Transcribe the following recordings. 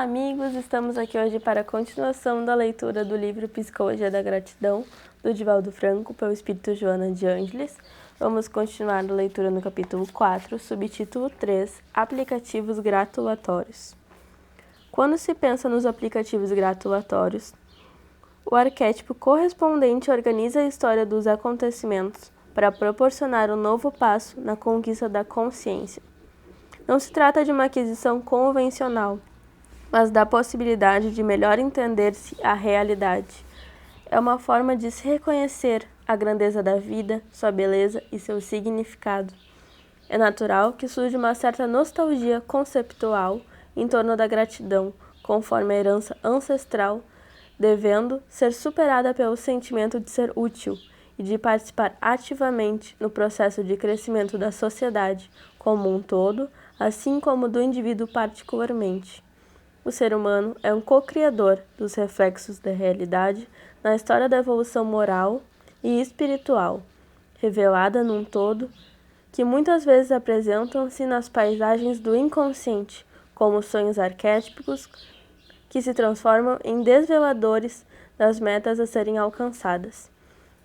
amigos! Estamos aqui hoje para a continuação da leitura do livro Psicologia da Gratidão, do Divaldo Franco, pelo Espírito Joana de Ângeles. Vamos continuar a leitura no capítulo 4, subtítulo 3, Aplicativos Gratulatórios. Quando se pensa nos aplicativos gratulatórios, o arquétipo correspondente organiza a história dos acontecimentos para proporcionar um novo passo na conquista da consciência. Não se trata de uma aquisição convencional, mas da possibilidade de melhor entender-se a realidade. É uma forma de se reconhecer a grandeza da vida, sua beleza e seu significado. É natural que surja uma certa nostalgia conceptual em torno da gratidão, conforme a herança ancestral, devendo ser superada pelo sentimento de ser útil e de participar ativamente no processo de crescimento da sociedade como um todo, assim como do indivíduo particularmente. O ser humano é um co-criador dos reflexos da realidade na história da evolução moral e espiritual, revelada num todo, que muitas vezes apresentam-se nas paisagens do inconsciente, como sonhos arquétipos que se transformam em desveladores das metas a serem alcançadas.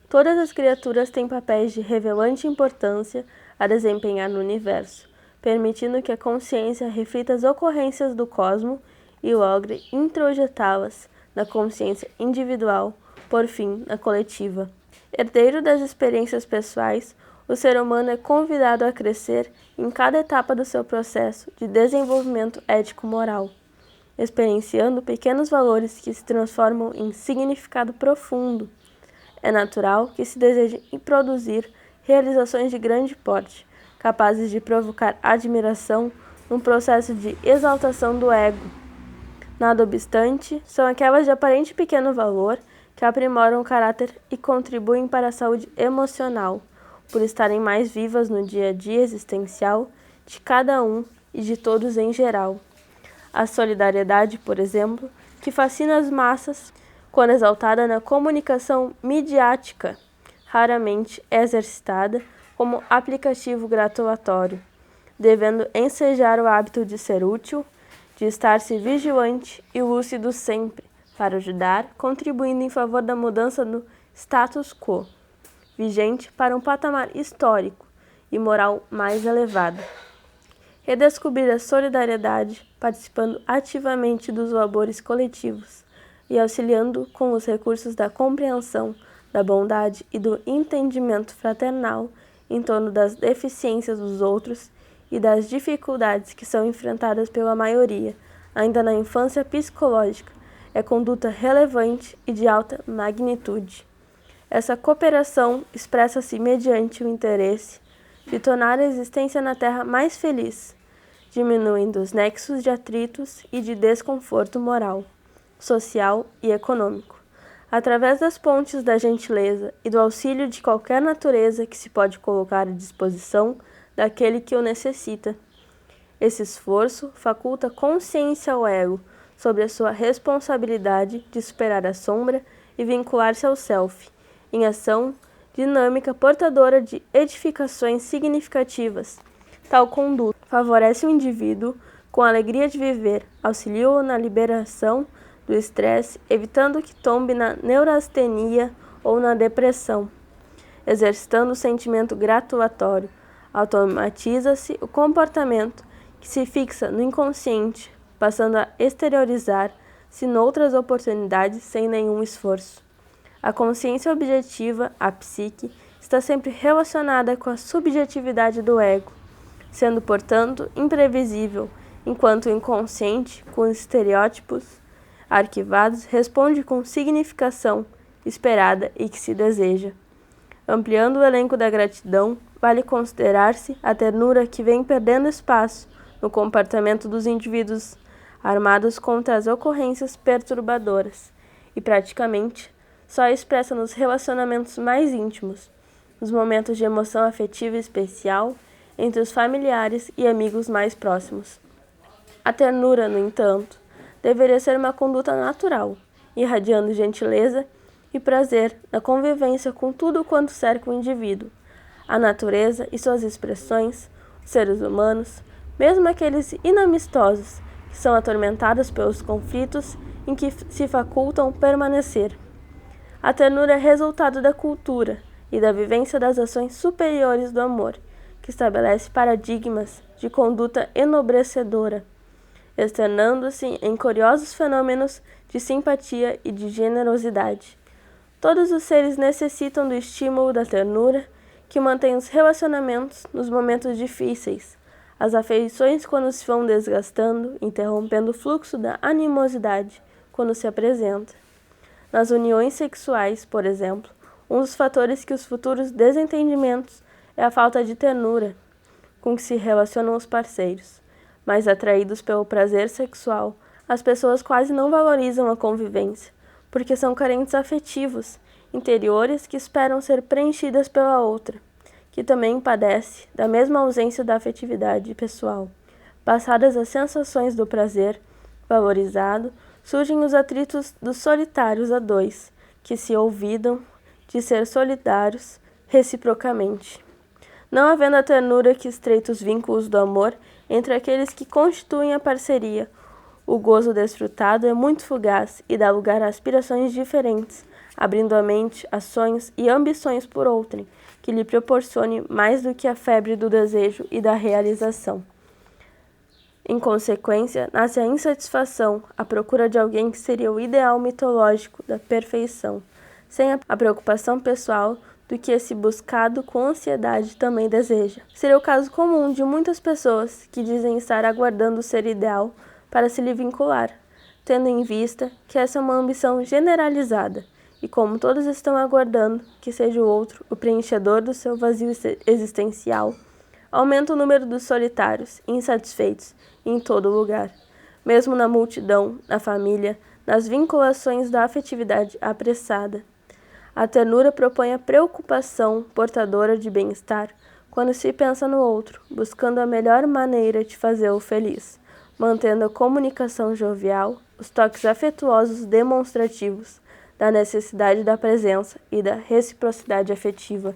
Todas as criaturas têm papéis de relevante importância a desempenhar no universo, permitindo que a consciência reflita as ocorrências do cosmos e logre introjetá-las na consciência individual, por fim, na coletiva. Herdeiro das experiências pessoais, o ser humano é convidado a crescer em cada etapa do seu processo de desenvolvimento ético-moral, experienciando pequenos valores que se transformam em significado profundo. É natural que se deseje produzir realizações de grande porte, capazes de provocar admiração num processo de exaltação do ego. Nada obstante, são aquelas de aparente pequeno valor que aprimoram o caráter e contribuem para a saúde emocional, por estarem mais vivas no dia a dia existencial de cada um e de todos em geral. A solidariedade, por exemplo, que fascina as massas, quando exaltada na comunicação midiática, raramente é exercitada como aplicativo gratulatório, devendo ensejar o hábito de ser útil, de estar-se vigilante e lúcido sempre, para ajudar, contribuindo em favor da mudança do status quo, vigente para um patamar histórico e moral mais elevado. Redescobrir a solidariedade, participando ativamente dos labores coletivos e auxiliando com os recursos da compreensão, da bondade e do entendimento fraternal em torno das deficiências dos outros e das dificuldades que são enfrentadas pela maioria, ainda na infância psicológica, é conduta relevante e de alta magnitude. Essa cooperação expressa-se mediante o interesse de tornar a existência na Terra mais feliz, diminuindo os nexos de atritos e de desconforto moral, social e econômico, através das pontes da gentileza e do auxílio de qualquer natureza que se pode colocar à disposição daquele que o necessita. Esse esforço faculta consciência ao ego sobre a sua responsabilidade de superar a sombra e vincular-se ao self, em ação dinâmica portadora de edificações significativas. Tal conduta favorece o indivíduo com a alegria de viver, auxilia-o na liberação do estresse, evitando que tombe na neurastenia ou na depressão. Exercitando o sentimento gratulatório, automatiza-se o comportamento que se fixa no inconsciente, passando a exteriorizar-se noutras oportunidades sem nenhum esforço. A consciência objetiva, a psique, está sempre relacionada com a subjetividade do ego, sendo, portanto, imprevisível, enquanto o inconsciente, com estereótipos arquivados, responde com significação esperada e que se deseja. Ampliando o elenco da gratidão, vale considerar-se a ternura que vem perdendo espaço no comportamento dos indivíduos armados contra as ocorrências perturbadoras e praticamente só expressa nos relacionamentos mais íntimos, nos momentos de emoção afetiva especial entre os familiares e amigos mais próximos. A ternura, no entanto, deveria ser uma conduta natural, irradiando gentileza e prazer na convivência com tudo quanto cerca o indivíduo, a natureza e suas expressões, os seres humanos, mesmo aqueles inamistosos que são atormentadas pelos conflitos em que se facultam permanecer. A ternura é resultado da cultura e da vivência das ações superiores do amor, que estabelece paradigmas de conduta enobrecedora, externando-se em curiosos fenômenos de simpatia e de generosidade. Todos os seres necessitam do estímulo da ternura, que mantém os relacionamentos nos momentos difíceis, as afeições quando se vão desgastando, interrompendo o fluxo da animosidade quando se apresenta. Nas uniões sexuais, por exemplo, um dos fatores que os futuros desentendimentos é a falta de ternura com que se relacionam os parceiros. Mais atraídos pelo prazer sexual, as pessoas quase não valorizam a convivência, porque são carentes afetivos, interiores que esperam ser preenchidas pela outra, que também padece da mesma ausência da afetividade pessoal. Passadas as sensações do prazer valorizado, surgem os atritos dos solitários a dois, que se olvidam de ser solidários reciprocamente. Não havendo a ternura que estreita os vínculos do amor entre aqueles que constituem a parceria, o gozo desfrutado é muito fugaz e dá lugar a aspirações diferentes, abrindo a mente a sonhos e ambições por outrem, que lhe proporcione mais do que a febre do desejo e da realização. Em consequência, nasce a insatisfação, a procura de alguém que seria o ideal mitológico da perfeição, sem a preocupação pessoal do que esse buscado com ansiedade também deseja. Seria o caso comum de muitas pessoas que dizem estar aguardando o ser ideal para se lhe vincular, tendo em vista que essa é uma ambição generalizada, e como todos estão aguardando que seja o outro o preenchedor do seu vazio existencial, aumenta o número dos solitários e insatisfeitos em todo lugar, mesmo na multidão, na família, nas vinculações da afetividade apressada. A ternura propõe a preocupação portadora de bem-estar quando se pensa no outro, buscando a melhor maneira de fazê-lo feliz, mantendo a comunicação jovial, os toques afetuosos demonstrativos da necessidade da presença e da reciprocidade afetiva.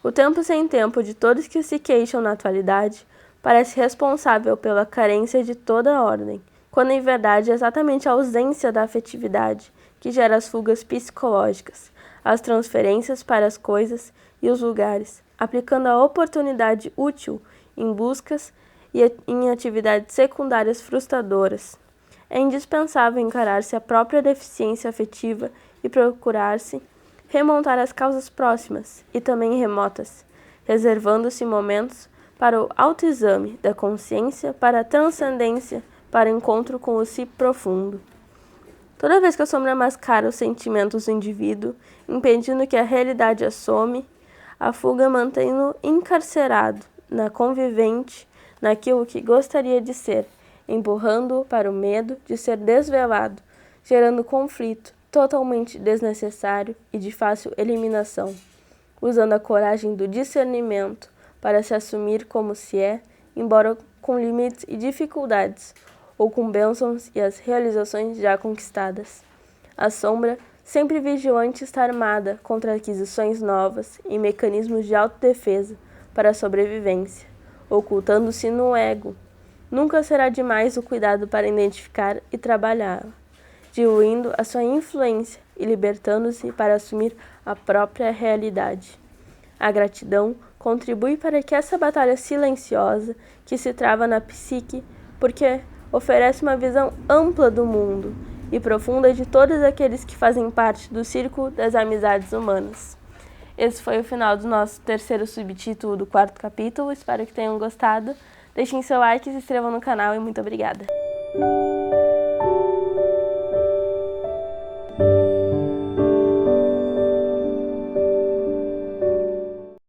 O tempo sem tempo de todos que se queixam na atualidade parece responsável pela carência de toda a ordem, quando em verdade é exatamente a ausência da afetividade que gera as fugas psicológicas, as transferências para as coisas e os lugares, aplicando a oportunidade útil em buscas e em atividades secundárias frustradoras. É indispensável encarar-se a própria deficiência afetiva e procurar-se remontar as causas próximas e também remotas, reservando-se momentos para o autoexame da consciência, para a transcendência, para o encontro com o si profundo. Toda vez que a sombra mascara os sentimentos do indivíduo, impedindo que a realidade assome, a fuga mantém-no encarcerado na convivente, naquilo que gostaria de ser, empurrando-o para o medo de ser desvelado, gerando conflito totalmente desnecessário e de fácil eliminação, usando a coragem do discernimento para se assumir como se é, embora com limites e dificuldades, ou com bênçãos e as realizações já conquistadas. A sombra, sempre vigilante, está armada contra aquisições novas e mecanismos de autodefesa para a sobrevivência, ocultando-se no ego. Nunca será demais o cuidado para identificar e trabalhá-la, diluindo a sua influência e libertando-se para assumir a própria realidade. A gratidão contribui para que essa batalha silenciosa que se trava na psique, porque oferece uma visão ampla do mundo e profunda de todos aqueles que fazem parte do círculo das amizades humanas. Esse foi o final do nosso terceiro subtítulo do quarto capítulo. Espero que tenham gostado. Deixem seu like, se inscrevam no canal e muito obrigada!